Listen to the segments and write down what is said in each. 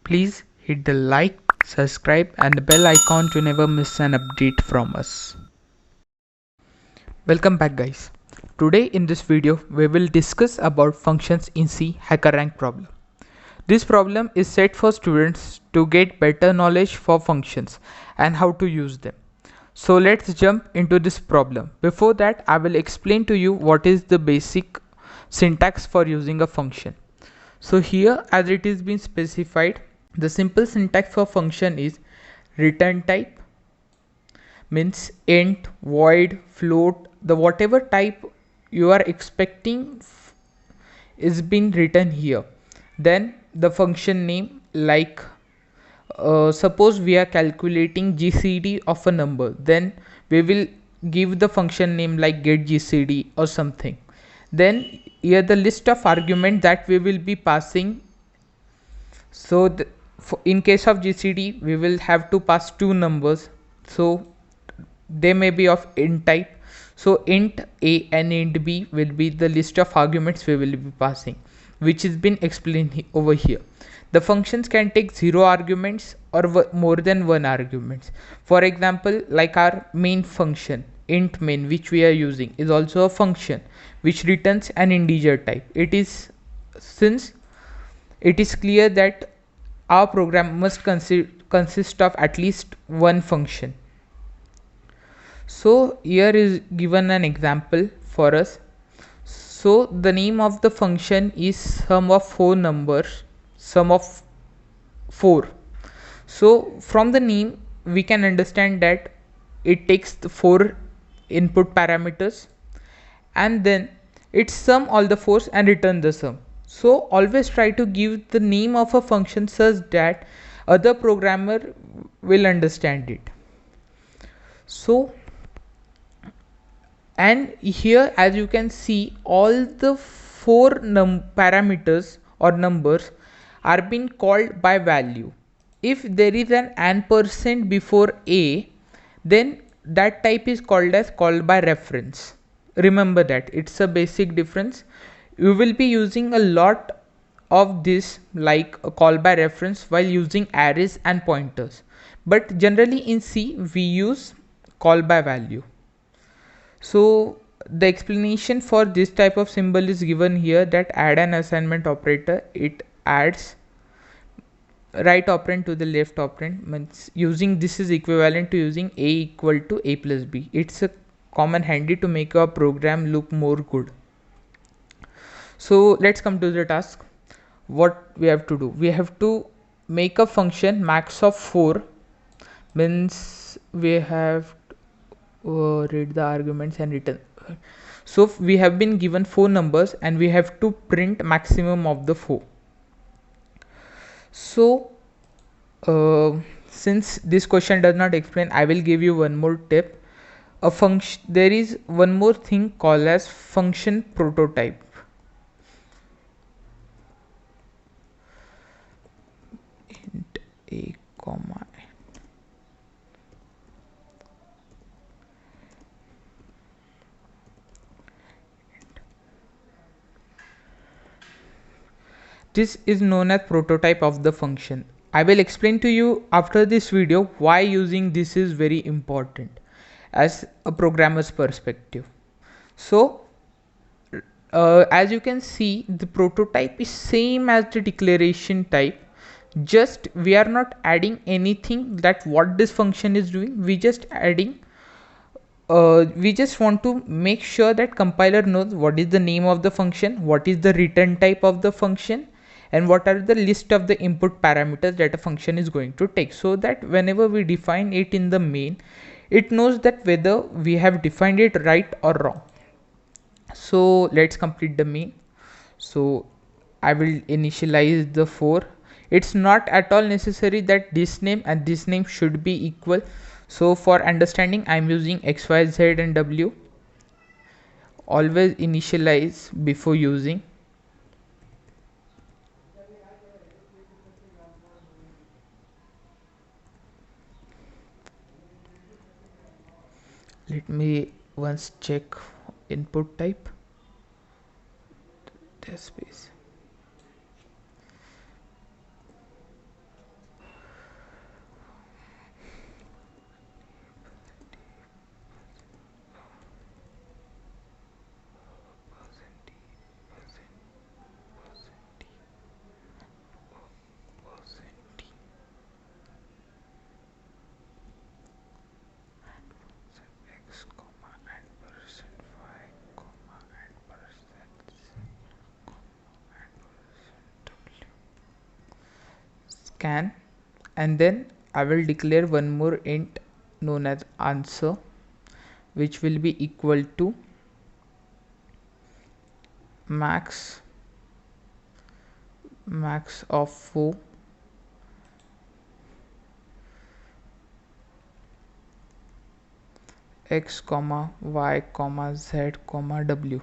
Please hit the like, subscribe and the bell icon to never miss an update from us. Welcome back guys. Today in this video we will discuss about functions in C HackerRank problem. This problem is set for students to get better knowledge for functions and how to use them. So let's jump into this problem. Before that I will explain to you what is the basic syntax for using a function. So here as it is been specified, the simple syntax for function is return type, means int, void, float, the whatever type you are expecting is been written here. Then the function name, like suppose we are calculating GCD of a number, then we will give the function name like get GCD or something. Then here the list of argument that we will be passing. So in case of GCD we will have to pass two numbers, so they may be of int type. So int a and int b will be the list of arguments we will be passing, which has been explained over here. The functions can take 0 arguments or more than 1 arguments. For example, like our main function int main, which we are using, is also a function which returns an integer type. It is, since it is clear that our program must consist of at least one function. So here is given an example for us. So the name of the function is sum of 4 numbers, sum of 4. So from the name we can understand that it takes the 4 input parameters and then it sum all the 4s and return the sum. So always try to give the name of a function such that other programmer will understand it. So, and here as you can see, all the 4 parameters or numbers are being called by value. If there is an ampersand before a, then that type is called as called by reference. Remember that it's a basic difference. You will be using a lot of this like a call by reference while using arrays and pointers, but generally in C we use call by value. So the explanation for this type of symbol is given here, that add an assignment operator, it adds right operand to the left operand, means using this is equivalent to using a equal to a plus b. It's a common handy to make our program look more good. So let's come to the task. What we have to do, we have to make a function max of 4, means we have read the arguments and return. So we have been given 4 numbers and we have to print maximum of the 4. So since this question does not explain, I will give you one more tip. A function, there is one more thing called as function prototype. Int a comma, this is known as prototype of the function. I will explain to you after this video why using this is very important as a programmer's perspective. So as you can see, the prototype is same as the declaration type, just we are not adding anything that what this function is doing. We just adding we just want to make sure that compiler knows what is the name of the function, what is the return type of the function, and what are the list of the input parameters that a function is going to take, so that whenever we define it in the main, it knows that whether we have defined it right or wrong. So let's complete the main. So I will initialize the 4. It's not at all necessary that this name and this name should be equal. So for understanding, I'm using x, y, z and w. Always initialize before using. Let me once check input type. Test space. can, and then I will declare one more int known as answer, which will be equal to max of 4 x comma y comma z comma w.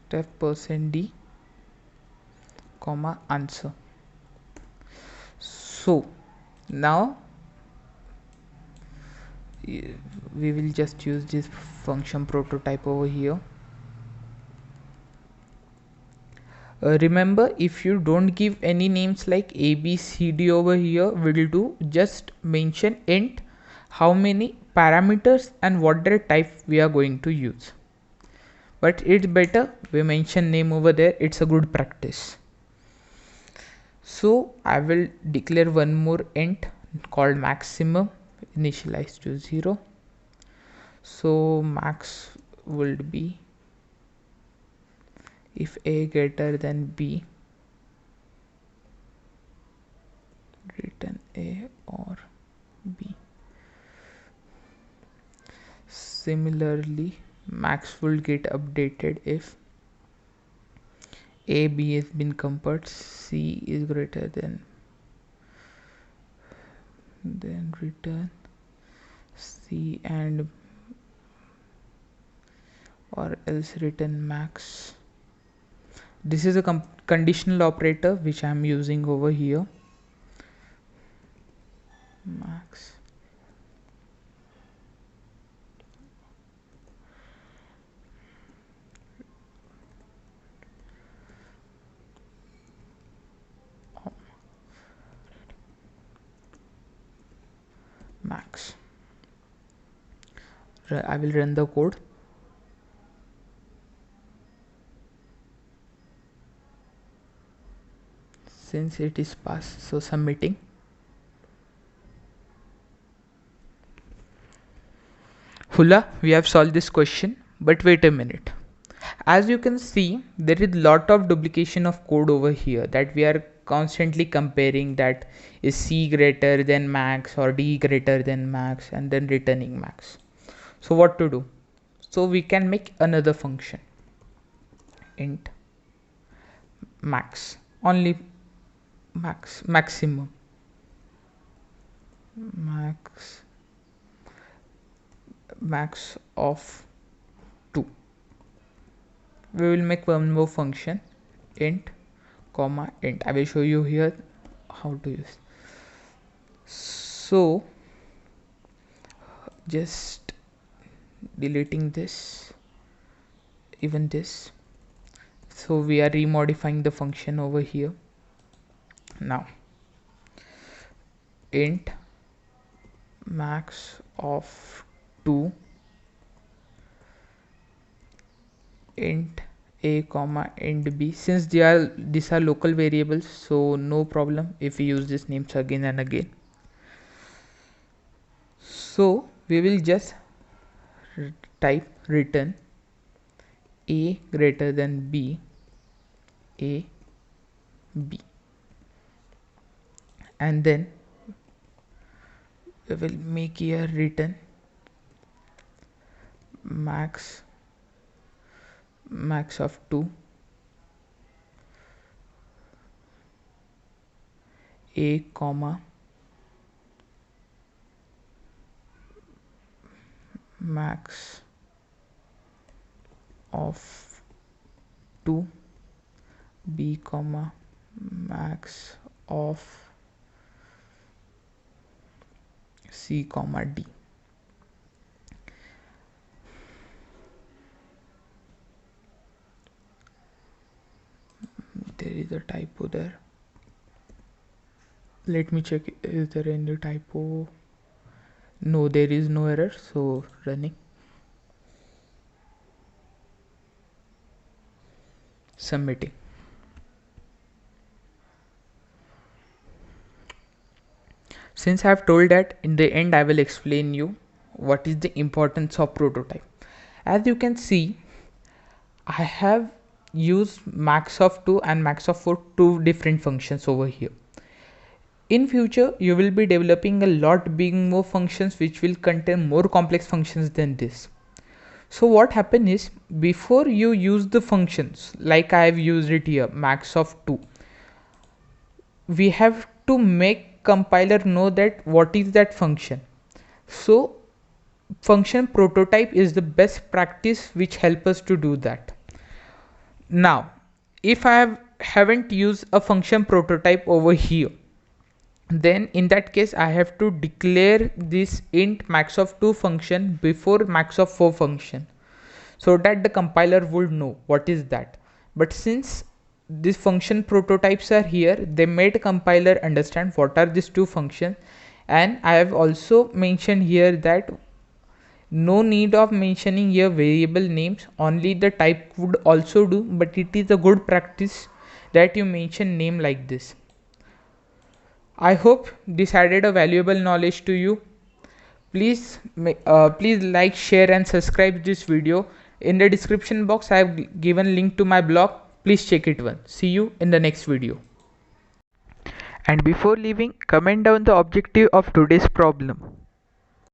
Def %d comma answer. So now we will just use this function prototype over here. Remember, if you don't give any names like a b c d over here, will do just mention int how many parameters and what their type we are going to use. But it's better we mention name over there, it's a good practice. So I will declare one more int called maximum, initialized to 0. So max will be if a greater than b, return a or b. Similarly, max will get updated if a b has been compared, c is greater than, then return c and or else return max. This is a conditional operator which I am using over here. Max max. I will run the code. Since it is passed, so submitting. Hula, we have solved this question, but wait a minute. As you can see, there is lot of duplication of code over here that we are constantly comparing, that is c greater than max or d greater than max and then returning max. So what to do? So we can make another function, int max, only maximum max of 2. We will make one more function, int comma int. I will show you here how to use. So just deleting this, even this. So we are remodifying the function over here. Now int max of 2, int a comma int b. Since these are local variables, so no problem if we use these names again and again. So we will just type return a greater than b, a b, and then we will make here return max of 2, a comma max of 2, b comma max of c comma d. There is a typo there. Let me check, is there any typo? No, there is no error. So running, submitting. Since I have told that, in the end I will explain you what is the importance of prototype. As you can see, I have use max of 2 and max of 4, two different functions over here. In future, you will be developing a lot big more functions which will contain more complex functions than this. So what happens is, before you use the functions like I have used it here, max of 2, we have to make compiler know that what is that function. So function prototype is the best practice which help us to do that. Now if I haven't used a function prototype over here, then in that case I have to declare this int max of 2 function before max of 4 function, so that the compiler would know what is that. But since these function prototypes are here, they made compiler understand what are these two functions. And I have also mentioned here that no need of mentioning here variable names, only the type would also do, but it is a good practice that you mention name like this. I hope this added a valuable knowledge to you. Please like, share and subscribe this video. In the description box I have given link to my blog. Please check it once. See you in the next video. And before leaving, comment down the objective of today's problem.